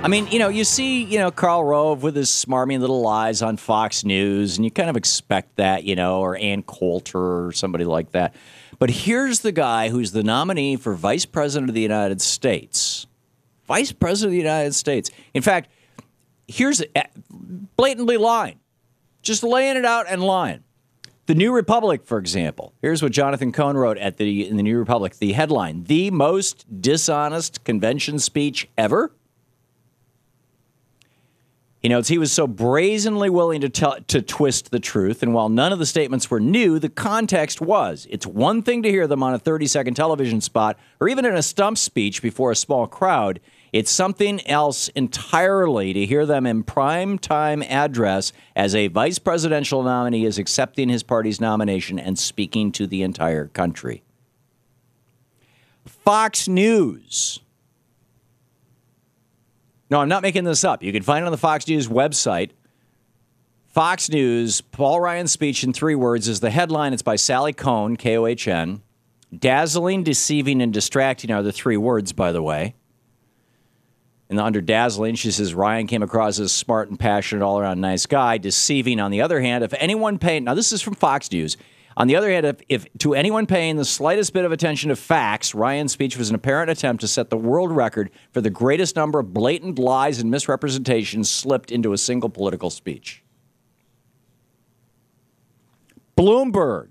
mean, you see, Karl Rove with his smarmy little lies on Fox News, and you kind of expect that, or Ann Coulter or somebody like that. But here's the guy who's the nominee for Vice President of the United States. Vice President of the United States. In fact, here's blatantly lying. Just laying it out and lying. The New Republic, for example. Here's what Jonathan Cohn wrote in the New Republic. The headline, "The most dishonest convention speech ever." He notes he was so brazenly willing to twist the truth, and while none of the statements were new, the context was. It's one thing to hear them on a 30-second television spot or even in a stump speech before a small crowd. It's something else entirely to hear them in prime time address as a vice presidential nominee is accepting his party's nomination and speaking to the entire country. Fox News. No, I'm not making this up. You can find it on the Fox News website. Fox News, Paul Ryan's speech in 3 words is the headline. It's by Sally Kohn, Kohn. Dazzling, deceiving, and distracting are the 3 words, by the way. And under dazzling, she says Ryan came across as smart and passionate, all-around nice guy. Deceiving, on the other hand, if anyone paying... Now, this is from Fox News. On the other hand, if to anyone paying the slightest bit of attention to facts, Ryan's speech was an apparent attempt to set the world record for the greatest number of blatant lies and misrepresentations slipped into a single political speech. Bloomberg.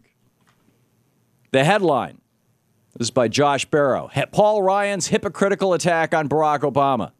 The headline. This is by Josh Barrow. Paul Ryan's hypocritical attack on Barack Obama.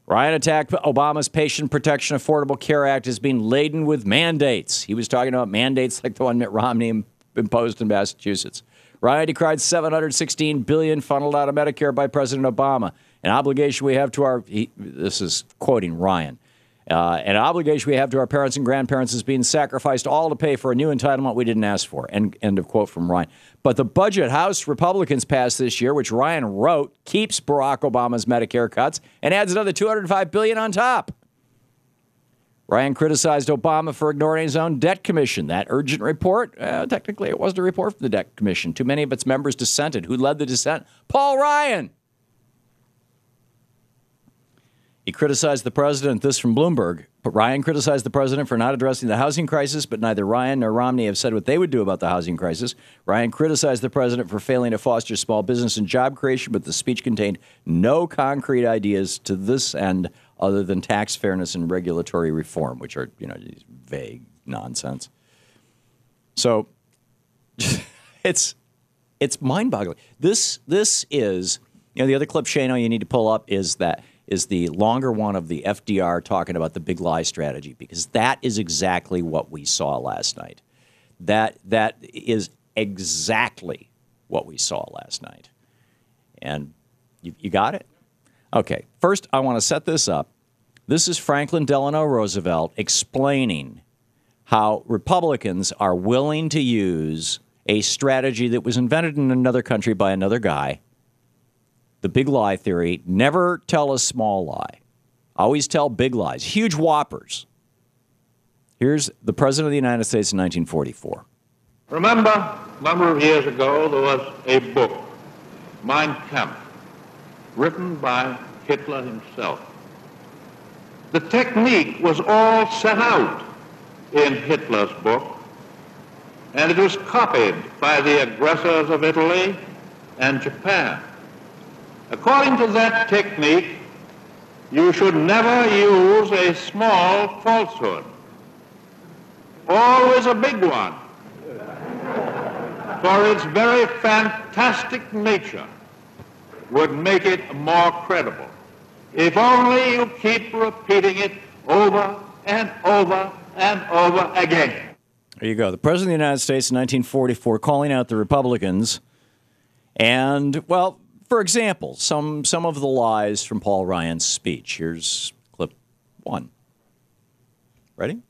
Ryan attacked Obama's Patient Protection Affordable Care Act as being laden with mandates. He was talking about mandates like the one Mitt Romney imposed in Massachusetts. Ryan decried $716 billion funneled out of Medicare by President Obama. An obligation we have to our... this is quoting Ryan. An obligation we have to our parents and grandparents is being sacrificed all to pay for a new entitlement we didn't ask for. End of quote from Ryan. But the budget House Republicans passed this year, which Ryan wrote, keeps Barack Obama's Medicare cuts and adds another $205 billion on top. Ryan criticized Obama for ignoring his own debt commission. That urgent report, technically it wasn't a report from the debt commission. Too many of its members dissented. Who led the dissent? Paul Ryan. He criticized the president, this from Bloomberg, but Ryan criticized the president for not addressing the housing crisis, but neither Ryan nor Romney have said what they would do about the housing crisis. Ryan criticized the president for failing to foster small business and job creation, but the speech contained no concrete ideas to this end other than tax fairness and regulatory reform, which are, vague nonsense. So it's mind-boggling. This is, the other clip, Shano, you need to pull up is the longer one of the FDR talking about the big lie strategy, because that is exactly what we saw last night. That is exactly what we saw last night. And you got it? Okay, first I want to set this up. This is Franklin Delano Roosevelt explaining how Republicans are willing to use a strategy that was invented in another country by another guy. The big lie theory, never tell a small lie. Always tell big lies, huge whoppers. Here's the President of the United States in 1944. Remember, a number of years ago, there was a book, Mein Kampf, written by Hitler himself. The technique was all set out in Hitler's book, and it was copied by the aggressors of Italy and Japan. According to that technique, you should never use a small falsehood. Always a big one. For its very fantastic nature would make it more credible. If only you keep repeating it over and over and over again. There you go. The President of the United States in 1944 calling out the Republicans. And, well, for example, some of the lies from Paul Ryan's speech. Here's clip 1. Ready? Here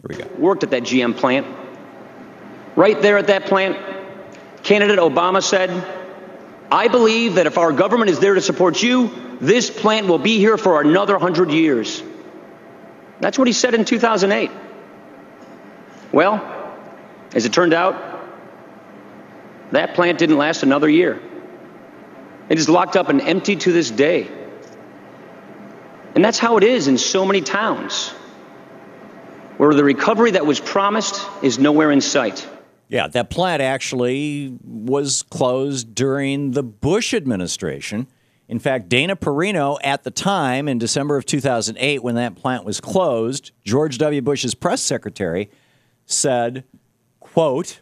we go. Worked at that GM plant. Right there at that plant, candidate Obama said, "I believe that if our government is there to support you, this plant will be here for another 100 years." That's what he said in 2008. Well, as it turned out, that plant didn't last another year. It is locked up and empty to this day. And that's how it is in so many towns, where the recovery that was promised is nowhere in sight. Yeah, that plant actually was closed during the Bush administration. In fact, Dana Perino, at the time, in December of 2008, when that plant was closed, George W. Bush's press secretary said, quote,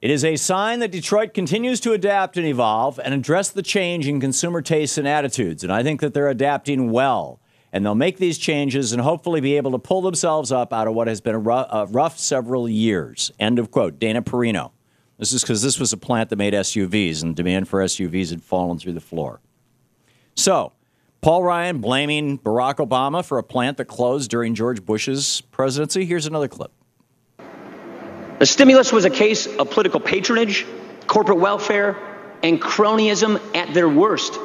"It is a sign that Detroit continues to adapt and evolve and address the change in consumer tastes and attitudes. And I think that they're adapting well. And they'll make these changes and hopefully be able to pull themselves up out of what has been a rough several years." End of quote. Dana Perino. This is because this was a plant that made SUVs, and demand for SUVs had fallen through the floor. So, Paul Ryan blaming Barack Obama for a plant that closed during George Bush's presidency. Here's another clip. The stimulus was a case of political patronage, corporate welfare, and cronyism at their worst.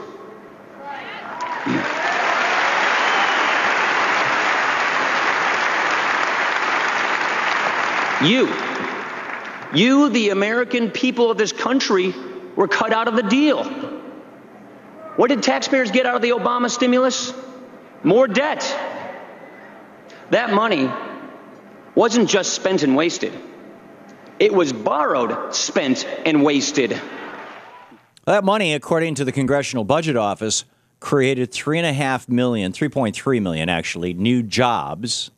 You, the American people of this country, were cut out of the deal. What did taxpayers get out of the Obama stimulus? More debt. That money wasn't just spent and wasted. It was borrowed, spent, and wasted. That money, according to the Congressional Budget Office, created 3.3 million actually, new jobs.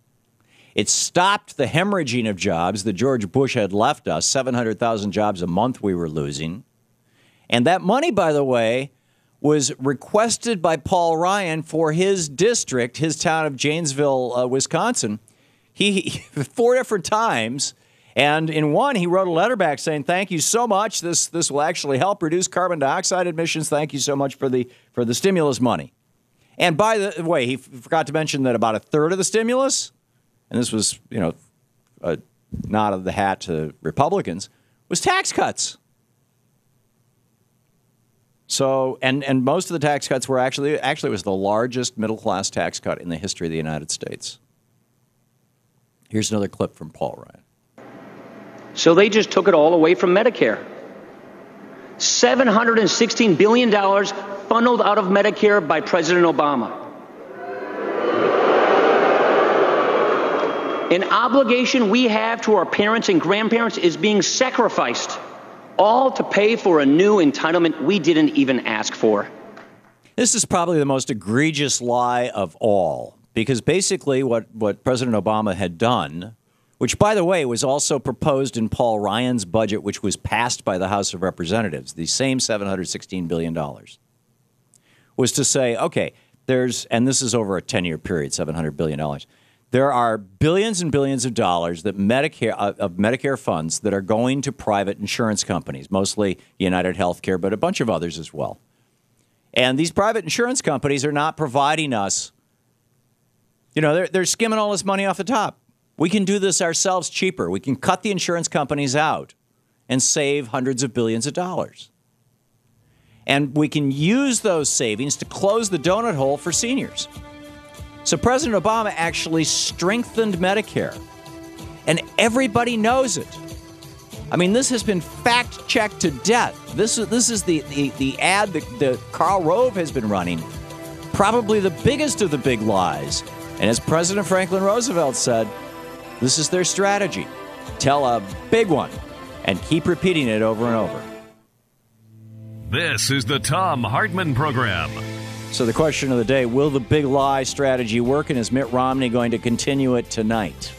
It stopped the hemorrhaging of jobs that George Bush had left us, 700,000 jobs a month we were losing. And that money, by the way, was requested by Paul Ryan for his district, his town of Janesville, Wisconsin. He 4 different times, and in one he wrote a letter back saying, "Thank you so much. This will actually help reduce carbon dioxide emissions. Thank you so much for the stimulus money." And by the way, he forgot to mention that about a third of the stimulus, and this was, a nod of the hat to Republicans, was tax cuts. So, and most of the tax cuts were actually it was the largest middle-class tax cut in the history of the United States. Here's another clip from Paul Ryan. So they just took it all away from Medicare. $716 billion funneled out of Medicare by President Obama. An obligation we have to our parents and grandparents is being sacrificed, all to pay for a new entitlement we didn't even ask for. This is probably the most egregious lie of all, because basically what President Obama had done, which, by the way, was also proposed in Paul Ryan's budget, which was passed by the House of Representatives, the same $716 billion, was to say, okay, and this is over a 10-year period, $700 billion. There are billions and billions of dollars that Medicare funds that are going to private insurance companies, mostly United Healthcare, but a bunch of others as well. And these private insurance companies are not providing us, they're skimming all this money off the top. We can do this ourselves cheaper. We can cut the insurance companies out and save hundreds of billions of dollars. And we can use those savings to close the donut hole for seniors. So President Obama actually strengthened Medicare, and everybody knows it. I mean, this has been fact-checked to death. This is the ad that Karl Rove has been running, probably the biggest of the big lies. And as President Franklin Roosevelt said, this is their strategy. Tell a big one and keep repeating it over and over. This is the Thom Hartmann Program. So the question of the day, will the big lie strategy work, and is Mitt Romney going to continue it tonight?